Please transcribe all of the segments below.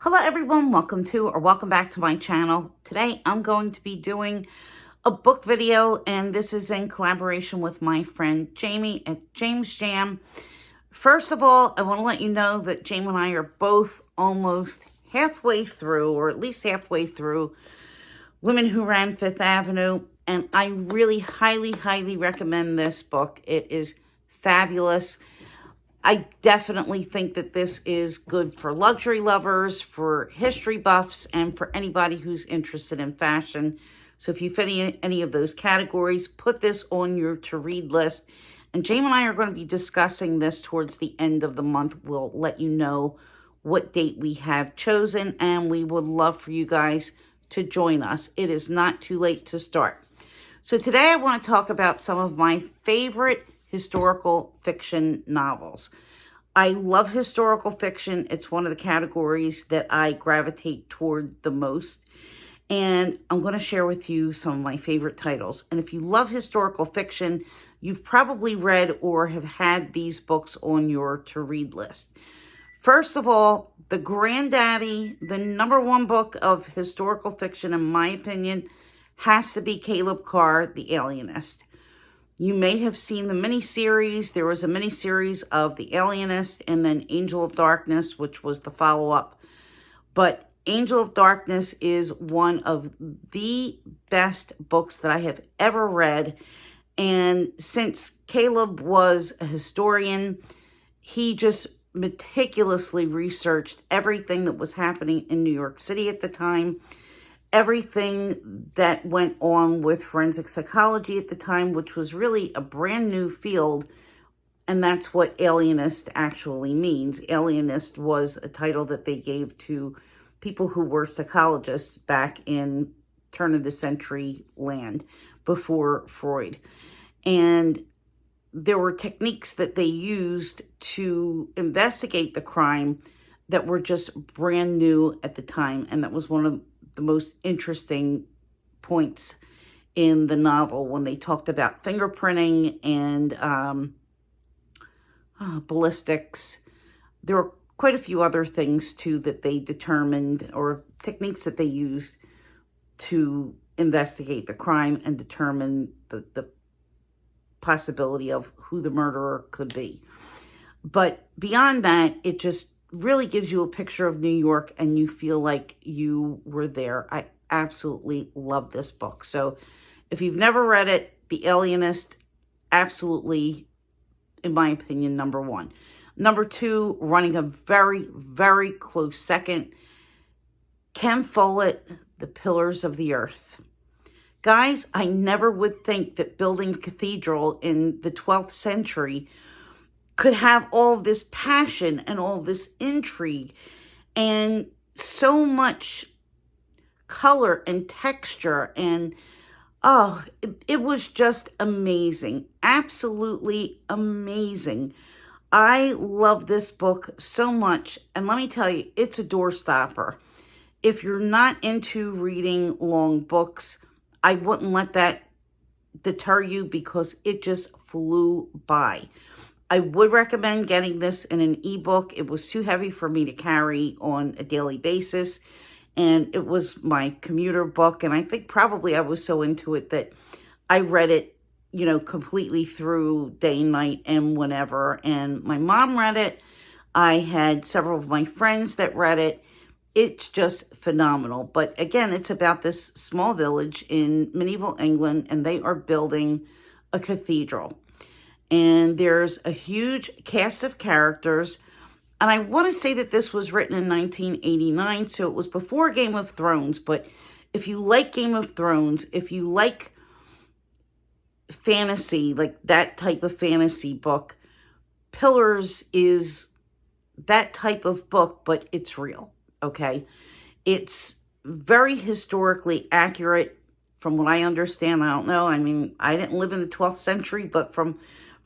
Hello everyone, welcome back to my channel. Today I'm going to be doing a book video, and this is in collaboration with my friend Jamie at James Jam. First of all, I want to let you know that Jamie and I are both almost halfway through, or at least halfway through, Women Who Ran Fifth Avenue, and I really highly recommend this book. It is fabulous. I definitely think that this is good for luxury lovers, for history buffs, and for anybody who's interested in fashion. So if you fit in any of those categories, put this on your to-read list. And Jamie and I are going to be discussing this towards the end of the month. We'll let you know what date we have chosen, and we would love for you guys to join us. It is not too late to start. So today I want to talk about some of my favorite historical fiction novels. I love historical fiction. It's one of the categories that I gravitate toward the most. And I'm going to share with you some of my favorite titles. And if you love historical fiction, you've probably read or have had these books on your to-read list. First of all, the granddaddy, the #1 book of historical fiction, in my opinion, has to be Caleb Carr, The Alienist. You may have seen the miniseries. There was a miniseries of The Alienist and then Angel of Darkness, which was the follow-up. But Angel of Darkness is one of the best books that I have ever read. And since Caleb was a historian, he just meticulously researched everything that was happening in New York City at the time, everything that went on with forensic psychology at the time, which was really a brand new field. And that's what alienist actually means. Alienist was a title that they gave to people who were psychologists back in turn of the century land before Freud. And there were techniques that they used to investigate the crime that were just brand new at the time. And that was one of the most interesting points in the novel when they talked about fingerprinting and ballistics. There were quite a few other things too that they determined, or techniques that they used to investigate the crime and determine the possibility of who the murderer could be. But beyond that, it just really gives you a picture of New York and you feel like you were there. I absolutely love this book. So if you've never read it, The Alienist, absolutely, in my opinion, #1. #2, running a very close second, Ken Follett, The Pillars of the Earth. Guys, I never would think that building a cathedral in the 12th century could have all this passion and all this intrigue and so much color and texture. And it was just amazing. Absolutely amazing. I love this book so much. And let me tell you, it's a door stopper. If you're not into reading long books, I wouldn't let that deter you because it just flew by. I would recommend getting this in an ebook. It was too heavy for me to carry on a daily basis. And it was my commuter book. And I think probably I was so into it that I read it, completely through day and night and whenever. And my mom read it. I had several of my friends that read it. It's just phenomenal. But again, it's about this small village in medieval England, and they are building a cathedral. And there's a huge cast of characters. And I want to say that this was written in 1989, so it was before Game of Thrones. But if you like Game of Thrones, if you like fantasy, like that type of fantasy book, Pillars is that type of book, but it's real, okay? It's very historically accurate from what I understand. I don't know. I mean, I didn't live in the 12th century, but from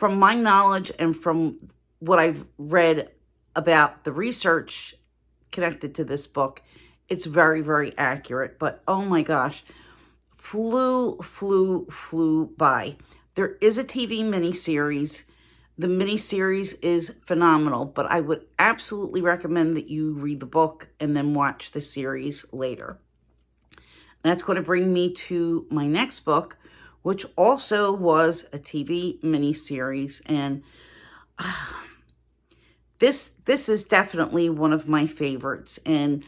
my knowledge and from what I've read about the research connected to this book, it's very accurate. But oh my gosh, flew by. There is a TV miniseries The miniseries is phenomenal, but I would absolutely recommend that you read the book and then watch the series later. That's going to bring me to my next book, which also was a TV miniseries, and this is definitely one of my favorites. And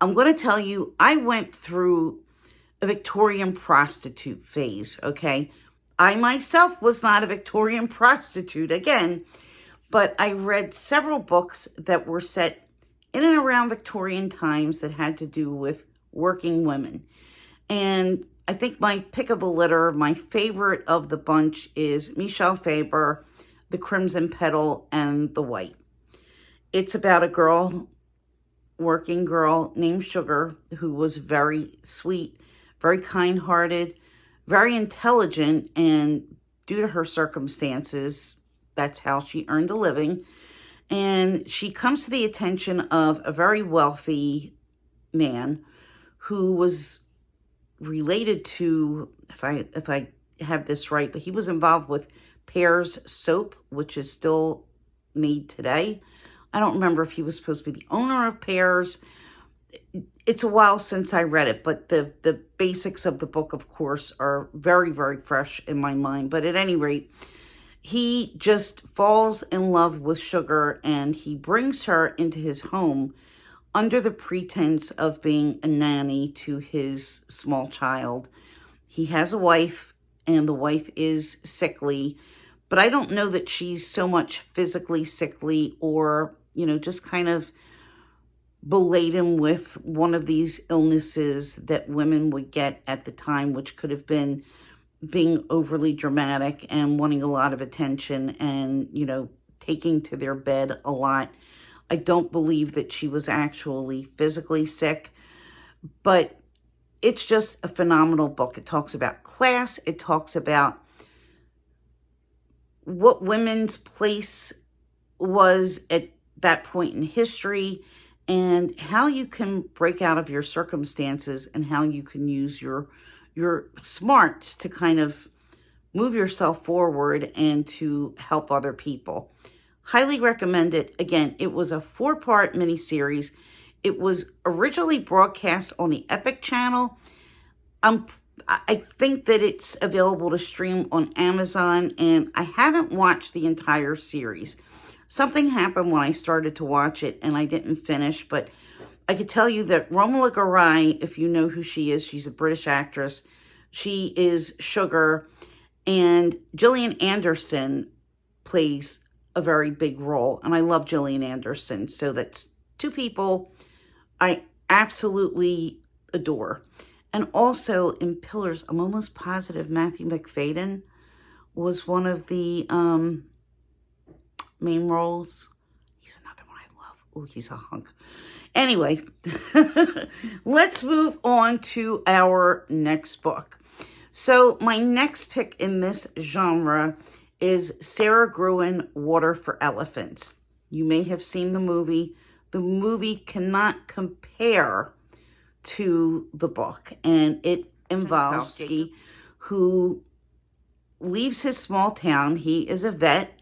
I'm going to tell you, I went through a Victorian prostitute phase, okay? I myself was not a Victorian prostitute, again, but I read several books that were set in and around Victorian times that had to do with working women. And I think my pick of the litter, my favorite of the bunch, is Michelle Faber, The Crimson Petal, and The White. It's about a girl, working girl named Sugar, who was very sweet, very kind-hearted, very intelligent, and due to her circumstances, that's how she earned a living. And she comes to the attention of a very wealthy man who was related to, if I have this right, but he was involved with Pears soap, which is still made today. I don't remember if he was supposed to be the owner of Pears. It's a while since I read it, but the basics of the book, of course, are very, very fresh in my mind. But at any rate, he just falls in love with Sugar, and he brings her into his home under the pretense of being a nanny to his small child. He has a wife, and the wife is sickly, but I don't know that she's so much physically sickly or, just kind of beladen with one of these illnesses that women would get at the time, which could have been being overly dramatic and wanting a lot of attention and, taking to their bed a lot. I don't believe that she was actually physically sick, but it's just a phenomenal book. It talks about class. It talks about what women's place was at that point in history and how you can break out of your circumstances and how you can use your smarts to kind of move yourself forward and to help other people. Highly recommend it. Again, it was a 4-part miniseries. It was originally broadcast on the Epic channel. I think that it's available to stream on Amazon, and I haven't watched the entire series. Something happened when I started to watch it, and I didn't finish, but I could tell you that Romola Garai, if you know who she is, she's a British actress. She is Sugar, and Gillian Anderson plays a very big role, and I love Gillian Anderson, so that's 2 people I absolutely adore. And also in Pillars, I'm almost positive Matthew McFadden was one of the main roles. He's another one I love. Oh, he's a hunk. Anyway, let's move on to our next book. So my next pick in this genre is Sarah Gruin, Water for Elephants. You may have seen the movie. The movie cannot compare to the book, and it involves who leaves his small town. He is a vet,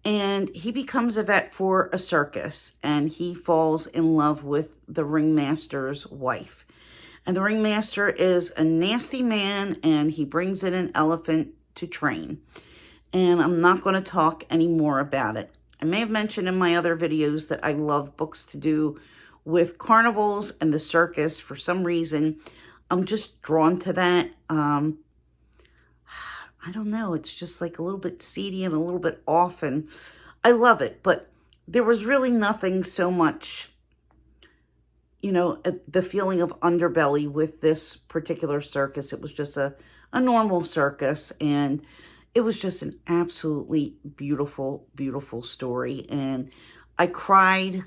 and he becomes a vet for a circus, and he falls in love with the ringmaster's wife. And the ringmaster is a nasty man, and he brings in an elephant to train. And I'm not going to talk any more about it. I may have mentioned in my other videos that I love books to do with carnivals and the circus. For some reason, I'm just drawn to that. I don't know. It's just like a little bit seedy and a little bit off, and I love it. But there was really nothing so much, the feeling of underbelly with this particular circus. It was just a normal circus, and it was just an absolutely beautiful, beautiful story. And I cried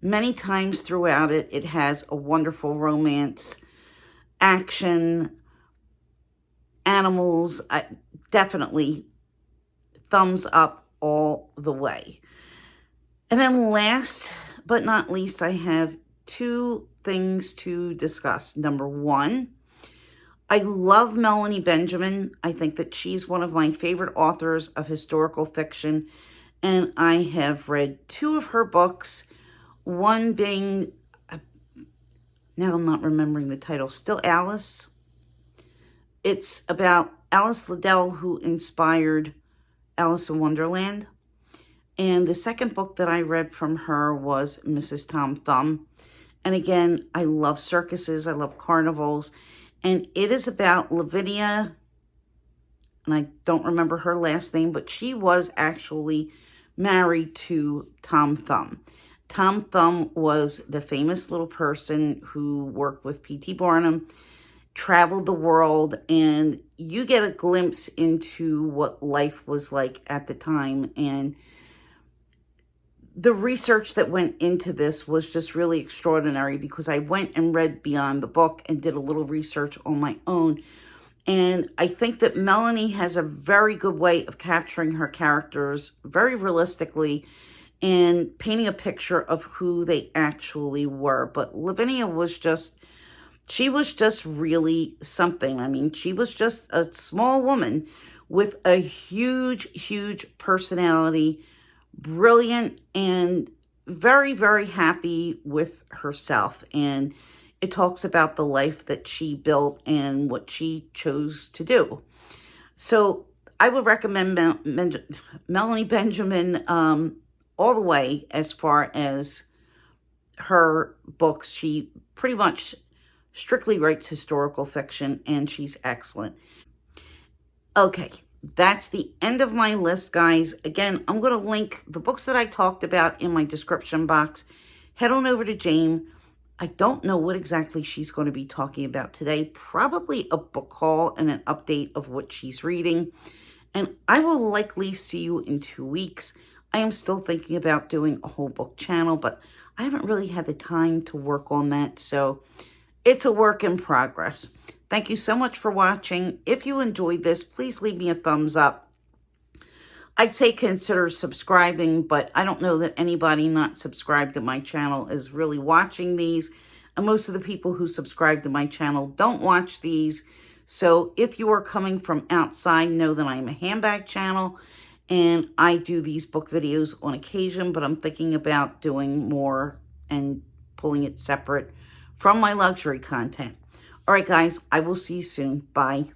many times throughout it. It has a wonderful romance, action, animals. Definitely thumbs up all the way. And then last but not least, I have 2 things to discuss. Number 1, I love Melanie Benjamin. I think that she's one of my favorite authors of historical fiction, and I have read 2 of her books, one being, now I'm not remembering the title, Still Alice. It's about Alice Liddell, who inspired Alice in Wonderland. And the second book that I read from her was Mrs. Tom Thumb. And again, I love circuses, I love carnivals, and it is about Lavinia, and I don't remember her last name, but she was actually married to Tom Thumb. Tom Thumb was the famous little person who worked with P.T. Barnum, traveled the world, and you get a glimpse into what life was like at the time. And the research that went into this was just really extraordinary, because I went and read beyond the book and did a little research on my own. And I think that Melanie has a very good way of capturing her characters very realistically and painting a picture of who they actually were. But Lavinia was just, she was just really something. I mean, she was just a small woman with a huge, huge personality, brilliant, and very, very happy with herself. And it talks about the life that she built and what she chose to do. So I would recommend Melanie Benjamin all the way as far as her books. She pretty much strictly writes historical fiction, and she's excellent. Okay, that's the end of my list, guys. Again, I'm going to link the books that I talked about in my description box. Head on over to Jane. I don't know what exactly she's going to be talking about today. Probably a book haul and an update of what she's reading. And I will likely see you in 2 weeks. I am still thinking about doing a whole book channel, but I haven't really had the time to work on that. So it's a work in progress. Thank you so much for watching. If you enjoyed this, please leave me a thumbs up. I'd say consider subscribing, but I don't know that anybody not subscribed to my channel is really watching these. And most of the people who subscribe to my channel don't watch these. So if you are coming from outside, know that I'm a handbag channel, and I do these book videos on occasion, but I'm thinking about doing more and pulling it separate from my luxury content. All right, guys, I will see you soon. Bye.